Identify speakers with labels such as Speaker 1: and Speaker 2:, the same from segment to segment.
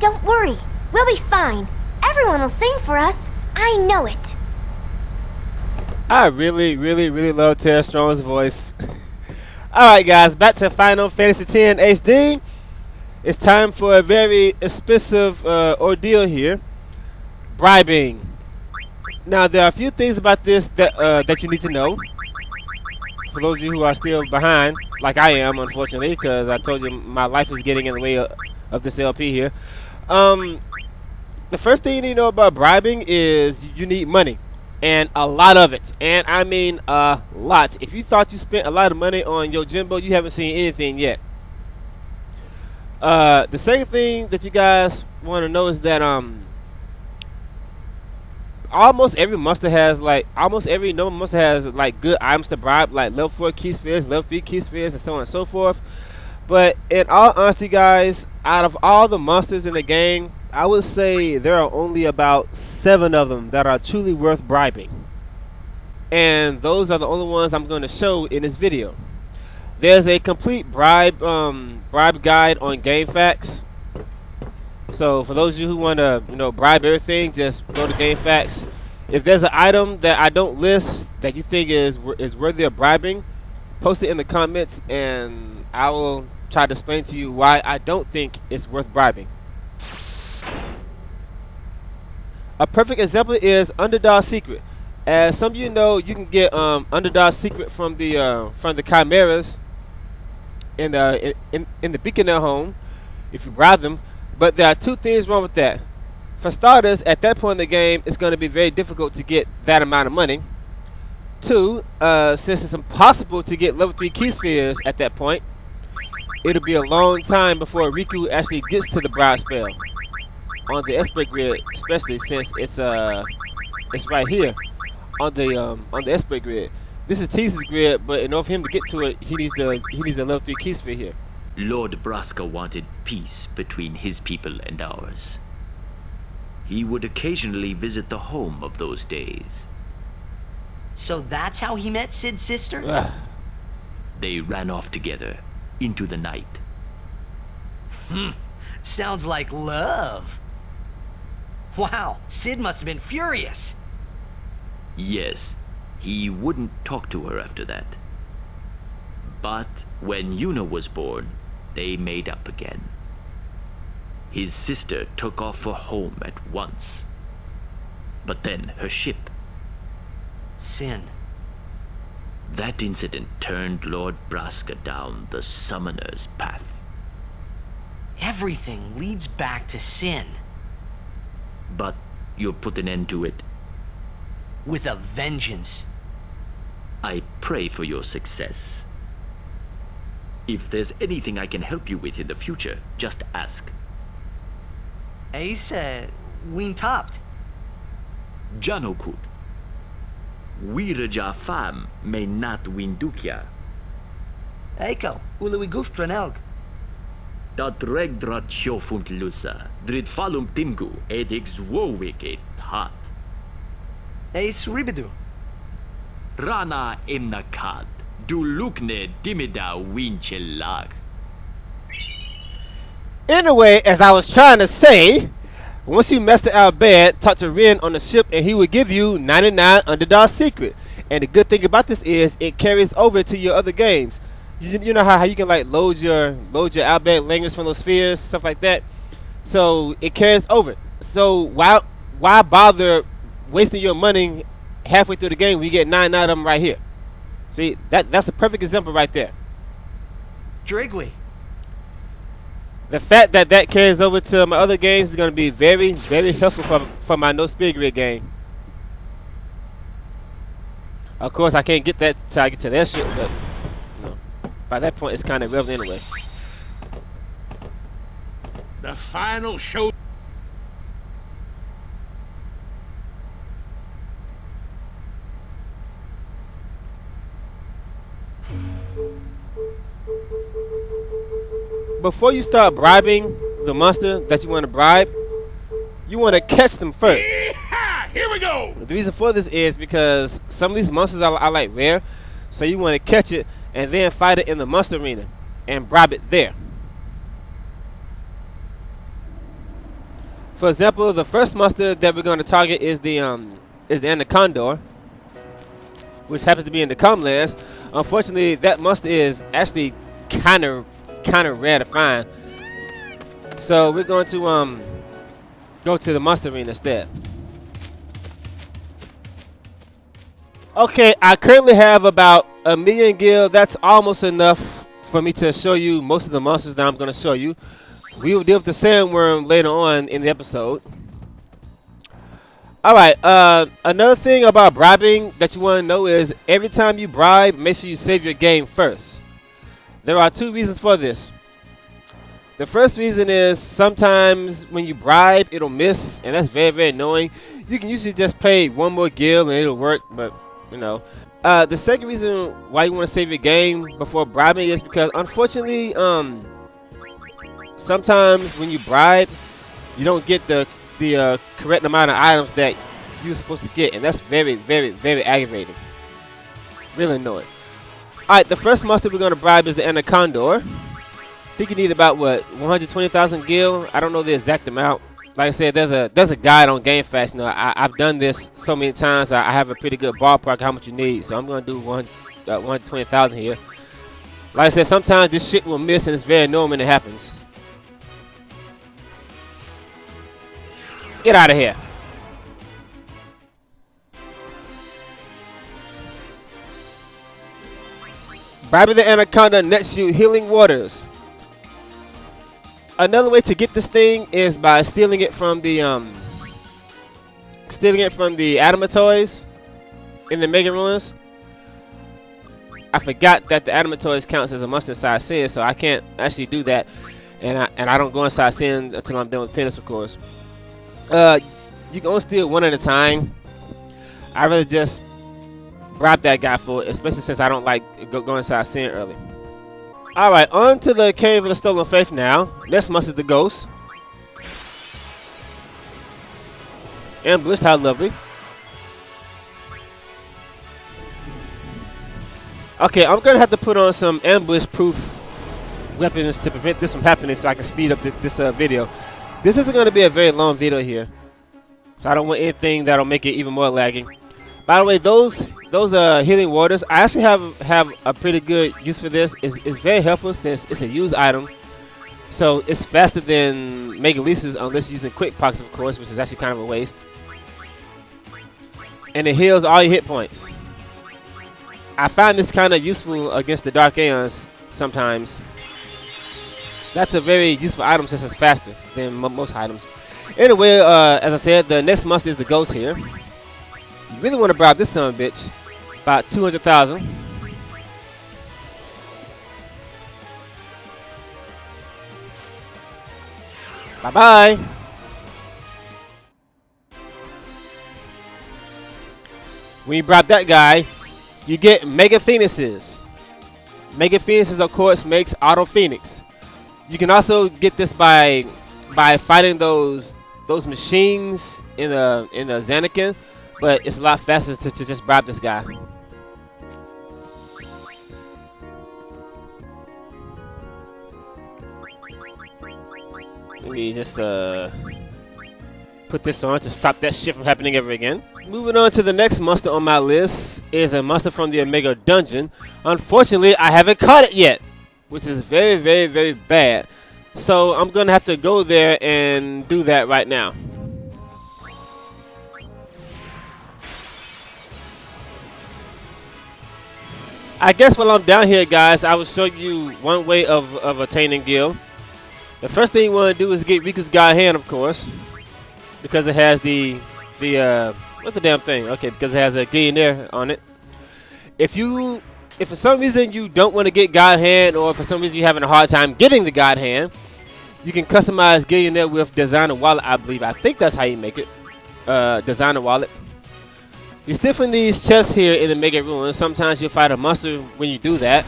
Speaker 1: Don't worry. We'll be fine. Everyone will sing for us. I know it.
Speaker 2: I really love Tara Strong's voice. Alright guys, back to Final Fantasy X HD. It's time for a very expensive ordeal here. Bribing. Now there are a few things about this that you need to know. For those of you who are still behind, like I am, unfortunately, because I told you my life is getting in the way of this LP here. The first thing you need to know about bribing is you need money. And a lot of it. And I mean a lot. If you thought you spent a lot of money on your Jimbo, you haven't seen anything yet. The second thing that you guys want to know is that almost every monster has like good items to bribe, like level 4 key spheres, level 3 key spheres, and so on and so forth. But in all honesty, guys, out of all the monsters in the game, I would say there are only about 7 of them that are truly worth bribing. And those are the only ones I'm going to show in this video. There's a complete bribe guide on GameFAQs. So for those of you who want to, bribe everything, just go to GameFAQs. If there's an item that I don't list that you think is worthy of bribing, post it in the comments and I will try to explain to you why I don't think it's worth bribing. A perfect example is Underdog Secret. As some of you know, you can get Underdog Secret from the Chimeras in the Beacon at home if you bribe them. But there are 2 things wrong with that. For starters, at that point in the game, it's going to be very difficult to get that amount of money. 2, since it's impossible to get level 3 key spheres at that point, it'll be a long time before Riku actually gets to the bribe spell on the expert grid, especially since it's right here on the expert grid. This is Tease's grid, but in order for him to get to it, he needs a level 3 key sphere here.
Speaker 3: Lord Braska wanted peace between his people and ours. He would occasionally visit the home of those days.
Speaker 4: So that's how he met Cid's sister?
Speaker 2: Ugh.
Speaker 3: They ran off together into the night.
Speaker 4: Sounds like love. Wow, Cid must have been furious.
Speaker 3: Yes, he wouldn't talk to her after that. But when Yuna was born, they made up again. His sister took off for home at once. But then her ship.
Speaker 4: Sin.
Speaker 3: That incident turned Lord Braska down the summoner's path.
Speaker 4: Everything leads back to Sin.
Speaker 3: But you'll put an end to it.
Speaker 4: With a vengeance.
Speaker 3: I pray for your success. If there's anything I can help you with in the future, just ask.
Speaker 4: Ace, win topped.
Speaker 3: Janokut. Wiraja fam may not win dukya.
Speaker 4: Eiko, uluwi goof dranelg.
Speaker 3: Dat regdrat sjofunt lusa, drid falum timgu, edix wowik et hat.
Speaker 4: Ace ribidu.
Speaker 3: Rana emnakad, du lukne dimida winchelag.
Speaker 2: Anyway, as I was trying to say, once you master our bed, talk to Ren on the ship and he will give you 99 Underdog Secret. And the good thing about this is it carries over to your other games. You know how you can like load your Albed language from those spheres, stuff like that. So it carries over. So why bother wasting your money halfway through the game when you get 9 out of them right here? See, that's a perfect example right there.
Speaker 4: Drigwee.
Speaker 2: The fact that carries over to my other games is going to be very, very helpful for my No Speed Grid game. Of course, I can't get that till I get to that shit, but by that point, it's kind of irrelevant anyway.
Speaker 5: The final show.
Speaker 2: Before you start bribing the monster that you want to bribe, you want to catch them first.
Speaker 5: Here we go.
Speaker 2: The reason for this is because some of these monsters are like rare, so you want to catch it and then fight it in the monster arena and bribe it there. For example, the first monster that we're going to target is the Anaconda, which happens to be in the Comlands. Unfortunately, that monster is actually kind of rare to find. So we're going to go to the monster arena instead. Okay, I currently have about 1 million gil. That's almost enough for me to show you most of the monsters that I'm going to show you. We will deal with the sandworm later on in the episode. Alright, another thing about bribing that you want to know is every time you bribe, make sure you save your game first. There are 2 reasons for this. The first reason is sometimes when you bribe, it'll miss, and that's very, very annoying. You can usually just pay 1 more gil and it'll work, but you know. The second reason why you want to save your game before bribing is because unfortunately, sometimes when you bribe, you don't get the correct amount of items that you're supposed to get, and that's very, very, very aggravating. Really annoying. Alright, the first monster we're going to bribe is the Anaconda. I think you need about, what, 120,000 gil? I don't know the exact amount. Like I said, there's a guide on GameFAQs. You know, I've done this so many times. I have a pretty good ballpark of how much you need. So I'm going to do 120,000 here. Like I said, sometimes this shit will miss, and it's very annoying when it happens. Get out of here. Bribing the Anaconda nets you healing waters. Another way to get this thing is by stealing it from the Adamatoids in the Mega Ruins. I forgot that the Adamatoids counts as a monster inside Sin, so I can't actually do that, and I don't go inside Sin until I'm done with Penance, of course. You can only steal 1 at a time. I rather just bribe that guy for it, especially since I don't like go inside Sin early. Alright, on to the Cave of the Stolen Faith now. Next monster is the Ghost. Ambushed, how lovely. Okay, I'm gonna have to put on some ambush-proof weapons to prevent this from happening so I can speed up this video. This isn't going to be a very long video here, so I don't want anything that'll make it even more lagging. By the way, those healing waters, I actually have a pretty good use for this. It's very helpful since it's a used item, so it's faster than Mega Leases unless you're using Quick Pox, of course, which is actually kind of a waste. And it heals all your hit points. I find this kind of useful against the Dark Aeons sometimes. That's a very useful item since it's faster than most items. Anyway, as I said, the next monster is the Ghost here. You really want to bribe this son of a bitch. About 200,000. Bye-bye. When you bribe that guy, you get Mega Phoenixes. Mega Phoenixes, of course, makes Auto Phoenix. You can also get this by fighting those machines in the Zanakin, but it's a lot faster to just bribe this guy. Let me just put this on to stop that shit from happening ever again. Moving on to the next monster on my list is a monster from the Omega Dungeon. Unfortunately, I haven't caught it yet, which is very, very, very bad. So I'm gonna have to go there and do that right now. I guess while I'm down here, guys, I will show you one way of attaining gil. The first thing you want to do is get Riku's God Hand, of course, because it has what's the damn thing? Okay, because it has a Gillionaire on it. If for some reason you don't want to get God Hand, or for some reason you're having a hard time getting the God Hand, you can customize Gillionaire with Designer Wallet, I believe. I think that's how you make it. Designer Wallet. You still find these chests here in the Mega Ruins. Sometimes you'll fight a monster when you do that.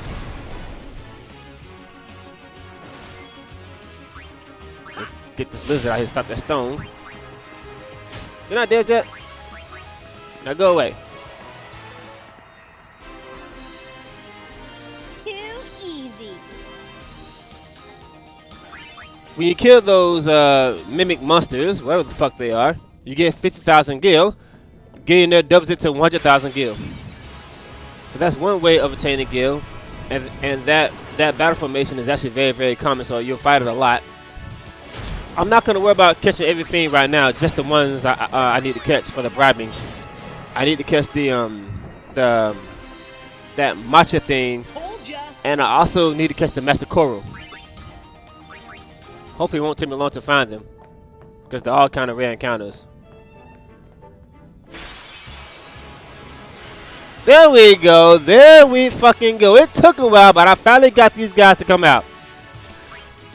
Speaker 2: Let's get this lizard out here, stop that stone. You're not dead yet? Now go away. when you kill those mimic monsters, whatever the fuck they are, you get 50,000 gil. Getting there doubles it to 100,000 gil. So that's one way of attaining gil, and that battle formation is actually very, very common. So you'll fight it a lot. I'm not gonna worry about catching everything right now. Just the ones I need to catch for the bribing. I need to catch that matcha thing, and I also need to catch the master coral. Hopefully, it won't take me long to find them, because they're all kind of rare encounters. There we go. There we fucking go. It took a while, but I finally got these guys to come out.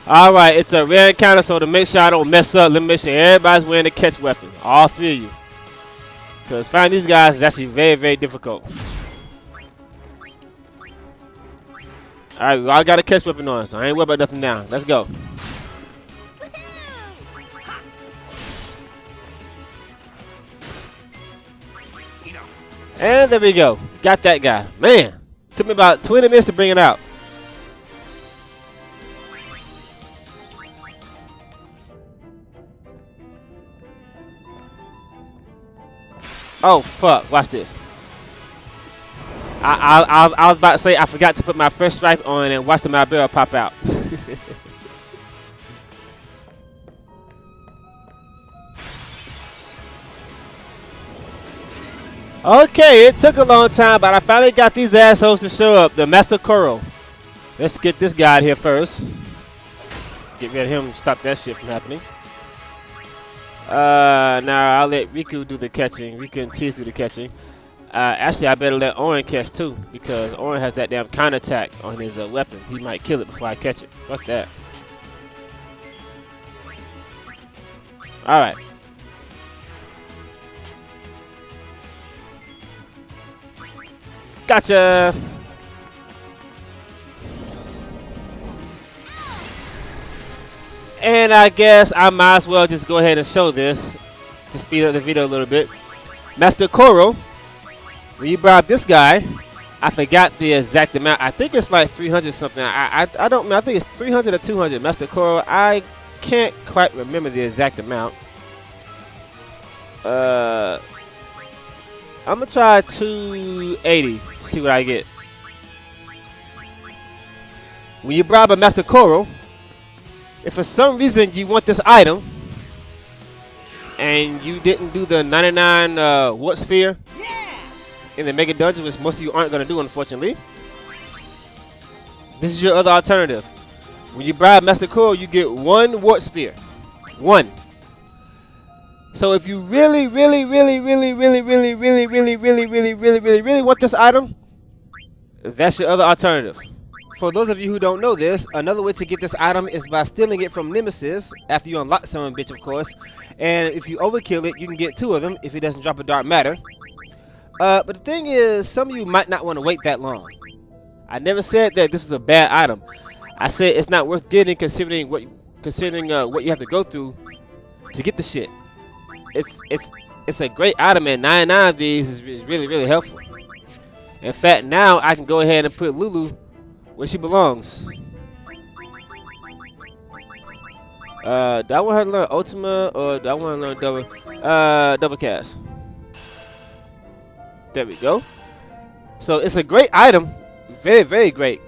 Speaker 2: All right, it's a rare encounter, so to make sure I don't mess up, let me make sure everybody's wearing a catch weapon. All three of you. Because finding these guys is actually very, very difficult. All right, we all got a catch weapon on, so I ain't worried about nothing now. Let's go. And there we go. Got that guy. Man, took me about 20 minutes to bring it out. Oh, fuck. Watch this. I was about to say I forgot to put my first stripe on and watch the Malboro pop out. Okay, it took a long time, but I finally got these assholes to show up. The Master Coral. Let's get this guy out here first. Get rid of him and stop that shit from happening. Now I'll let Riku do the catching. Riku and Tease do the catching. Actually, I better let Orin catch too, because Orin has that damn counterattack on his weapon. He might kill it before I catch it. Fuck that. Alright. Gotcha! And I guess I might as well just go ahead and show this to speed up the video a little bit. Master Coral, when you bribe this guy, I forgot the exact amount. I think it's like 300 something. I don't know. I think it's 300 or 200. Master Coral, I can't quite remember the exact amount. I'm gonna try 280. See what I get. When you bribe a Master Coral, if for some reason you want this item and you didn't do the 99 Wart Sphere in the Mega Dungeon, which most of you aren't going to do, unfortunately, this is your other alternative. When you bribe Master Coral, you get 1 Wart Sphere. 1. So if you really want this item, that's your other alternative. For those of you who don't know this, another way to get this item is by stealing it from Nemesis after you unlock some bitch, of course. And if you overkill it, you can get 2 of them if it doesn't drop a dark matter. But the thing is, some of you might not want to wait that long. I never said that this was a bad item. I said it's not worth getting considering what you have to go through to get the shit. It's a great item, and 99 of these is really helpful. In fact, now I can go ahead and put Lulu where she belongs. Do I want her to learn Ultima, or do I want to learn double cast? There we go. So it's a great item, very great.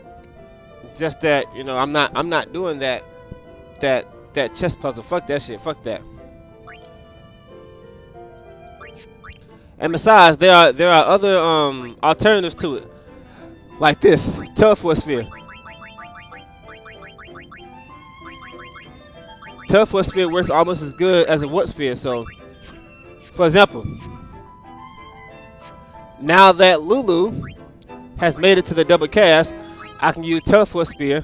Speaker 2: Just that, you know, I'm not doing that chess puzzle. Fuck that shit. Fuck that. And besides, there are other alternatives to it, like this Teleport Sphere. Teleport Sphere works almost as good as a Wart Sphere. So, for example, now that Lulu has made it to the double cast, I can use Teleport Sphere.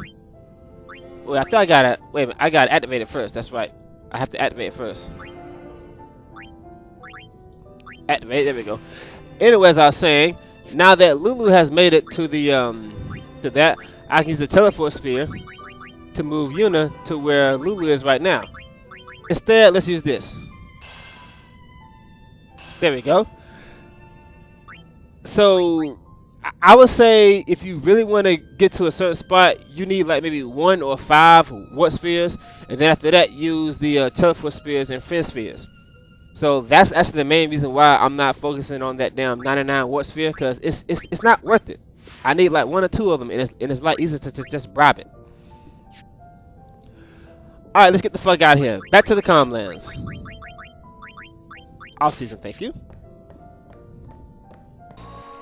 Speaker 2: Wait, I thought I got it. Wait a minute, I got to activate it first. That's right. I have to activate it first. Activate. There we go. Anyway, as I was saying, now that Lulu has made it to the to that, I can use the Teleport Sphere to move Yuna to where Lulu is right now. Instead, let's use this. There we go. So I would say if you really want to get to a certain spot, you need like maybe 1 or 5 warp spheres, and then after that, use the teleport spheres and fin spheres. So that's actually the main reason why I'm not focusing on that damn 99 warp sphere, because it's not worth it. I need like 1 or 2 of them, and it's like easier to just bribe it. All right, let's get the fuck out of here. Back to the Comlands. Off season, thank you.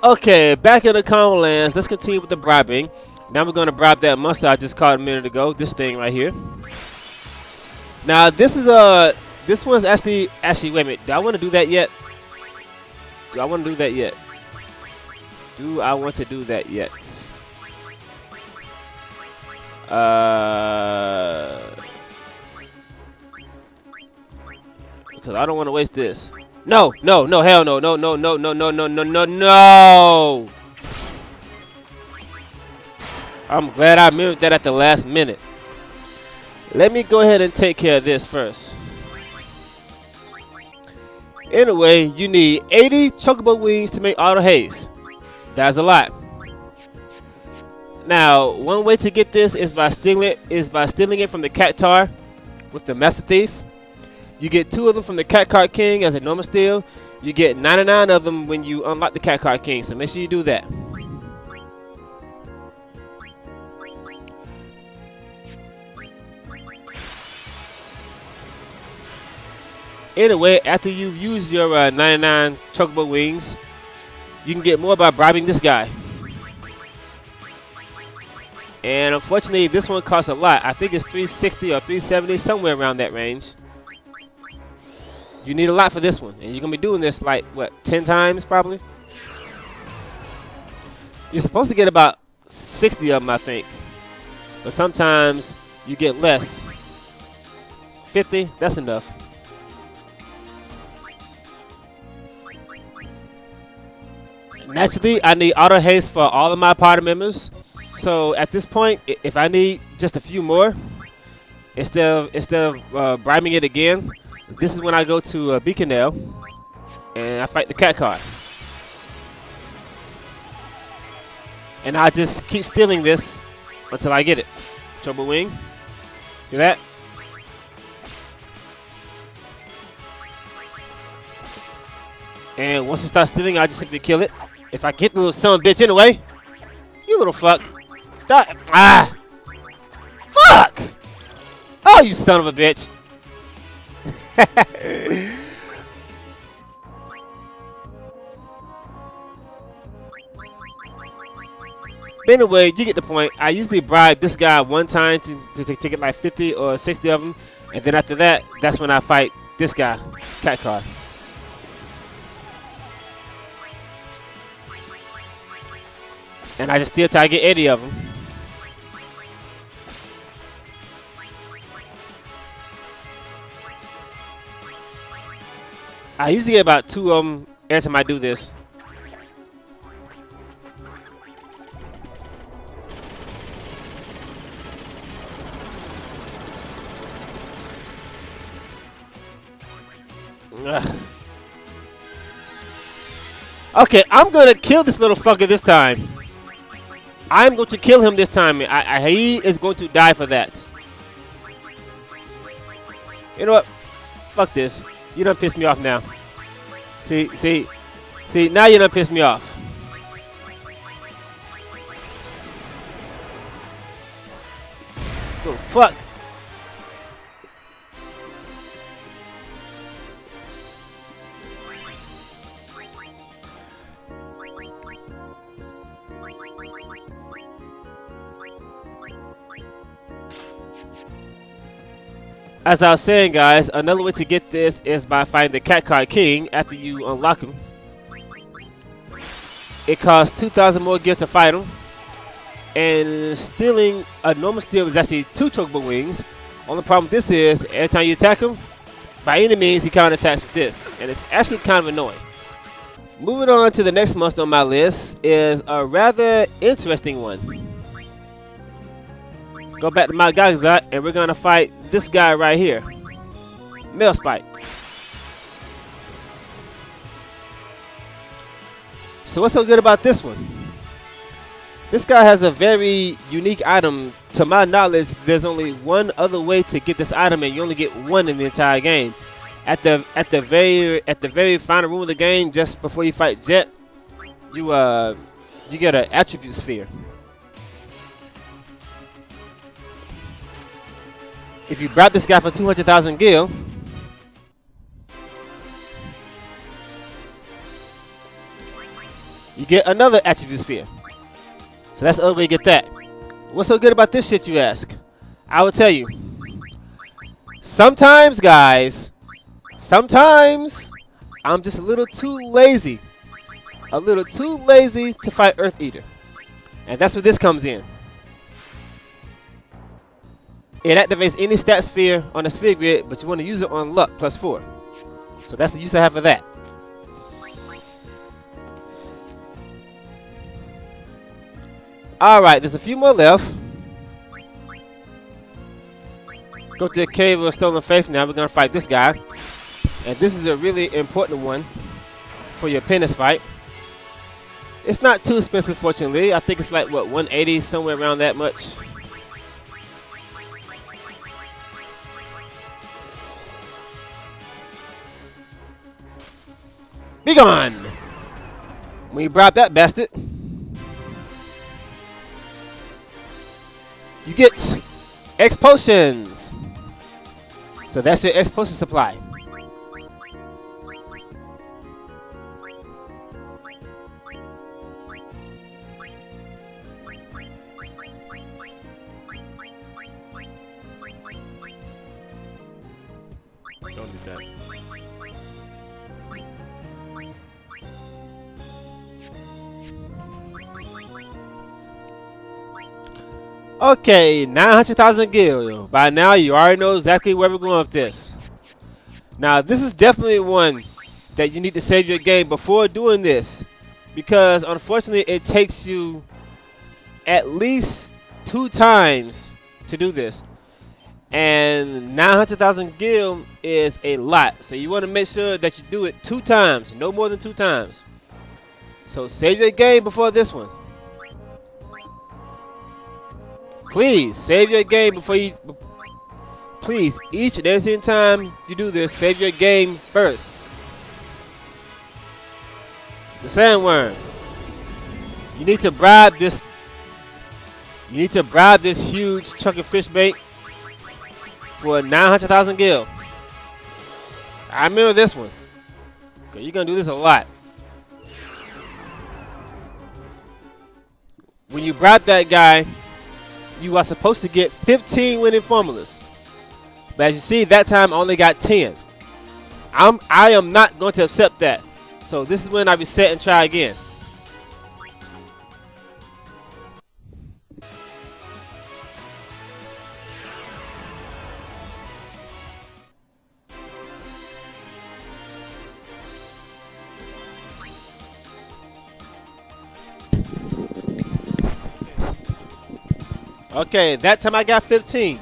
Speaker 2: Okay, back in the Comlands. Let's continue with the bribing. Now we're gonna bribe that monster I just caught a minute ago. This thing right here. Now this is this one's actually wait a minute. Do I want to do that yet? Do I want to do that yet? Do I want to do that yet? Because I don't want to waste this. No, no, no, hell no, no, no, no, no, no, no, no, no, no. I'm glad I mimicked that at the last minute. Let me go ahead and take care of this first. Anyway, you need 80 chocobo wings to make Auto-Haste. That's a lot. Now, one way to get this is by stealing it from the Cactar with the Master Thief. You get 2 of them from the Cat Card King as a normal steal. You get 99 of them when you unlock the Cat Card King, so make sure you do that. Anyway, after you've used your 99 chocobo wings, you can get more by bribing this guy. And unfortunately, this one costs a lot. I think it's 360 or 370, somewhere around that range. You need a lot for this one, and you're gonna be doing this like what, 10 times probably. You're supposed to get about 60 of them, I think, but sometimes you get less. 50, that's enough. Naturally, I need Auto-Haste for all of my party members. So at this point, if I need just a few more, instead of bribing it again, this is when I go to Beaconell and I fight the cat card. And I just keep stealing this until I get it. Chocobo wing. See that? And once it starts stealing, I just simply kill it. If I get the little son of a bitch anyway. You little fuck. Die. Ah! Fuck! Oh, you son of a bitch. But anyway, you get the point. I usually bribe this guy one time to get like 50 or 60 of them. And then after that, that's when I fight this guy, Cat Card. And I just steal till I get 80 of them. I usually get about 2 of them every time I do this. Ugh. Okay, I'm gonna kill this little fucker this time. I'm going to kill him this time. He is going to die for that. You know what? Fuck this. You done pissed me off now. See, now you done pissed me off. Oh, fuck. As I was saying, guys, another way to get this is by finding the Cat Card King after you unlock him. It costs 2,000 more gear to fight him. And stealing a normal steal is actually 2 chocobo wings. Only problem with this is, every time you attack him, by any means, he counterattacks with this. And it's actually kind of annoying. Moving on to the next monster on my list is a rather interesting one. Go back to my Gagazat, and we're gonna fight this guy right here, Mailspite. So what's so good about this one? This guy has a very unique item. To my knowledge, there's only one other way to get this item, and you only get one in the entire game. At the very final room of the game, just before you fight Jet, you get an attribute sphere. If you bribe this guy for 200,000 gil, you get another attribute sphere. So that's the other way to get that. What's so good about this shit, you ask? I will tell you. Sometimes, guys, sometimes I'm just a little too lazy. A little too lazy to fight Earth Eater. And that's where this comes in. It activates any stat sphere on the sphere grid, but you want to use it on luck +4. So that's the use I have for that. Alright, there's a few more left. Go to the Cave of Stolen Faith now. We're going to fight this guy. And this is a really important one for your penance fight. It's not too expensive, fortunately. I think it's like, what, 180, somewhere around that much. Be gone! When you bribe that bastard, you get X potions. So that's your X potion supply. Don't do that. Okay, 900,000 gil. By now, you already know exactly where we're going with this. Now, this is definitely one that you need to save your game before doing this, because unfortunately, it takes you at least 2 times to do this, and 900,000 gil is a lot. So you want to make sure that you do it 2 times, no more than 2 times. So save your game before this one. Please, save your game before you... Please, each and every single time you do this, save your game first. The sandworm. You need to bribe this... You need to bribe this huge chunk of fish bait for 900,000 gil. I remember this one. Okay, you're going to do this a lot. When you bribe that guy, you are supposed to get 15 winning formulas. But as you see, that time I only got 10. I am not going to accept that. So this is when I reset and try again. Okay, that time I got 15.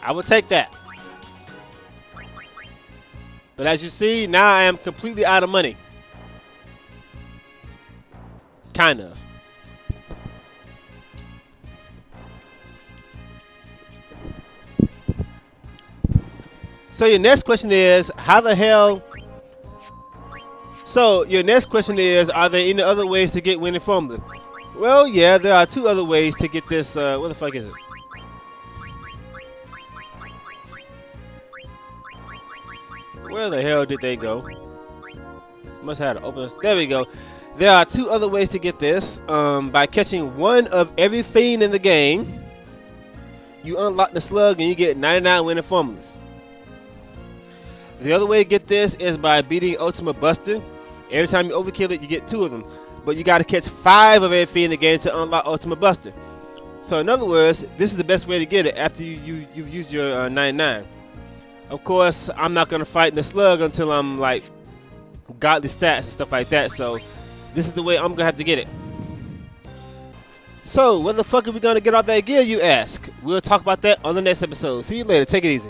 Speaker 2: I will take that. But as you see, now I am completely out of money. Kind of. So your next question is, how the hell... So your next question is, are there any other ways to get winning formula? Well, yeah, there are 2 other ways to get this, what the fuck is it? Where the hell did they go? Must have had to open. There we go. There are 2 other ways to get this. By catching one of every fiend in the game, you unlock the slug and you get 99 winning formulas. The other way to get this is by beating Ultimate Buster. Every time you overkill it, you get 2 of them. But you got to catch 5 of every fiend in the game to unlock Ultimate Buster. So in other words, this is the best way to get it after you've used your 99. Of course, I'm not going to fight the slug until I'm like godly stats and stuff like that. So this is the way I'm going to have to get it. So where the fuck are we going to get all that gear, you ask? We'll talk about that on the next episode. See you later. Take it easy.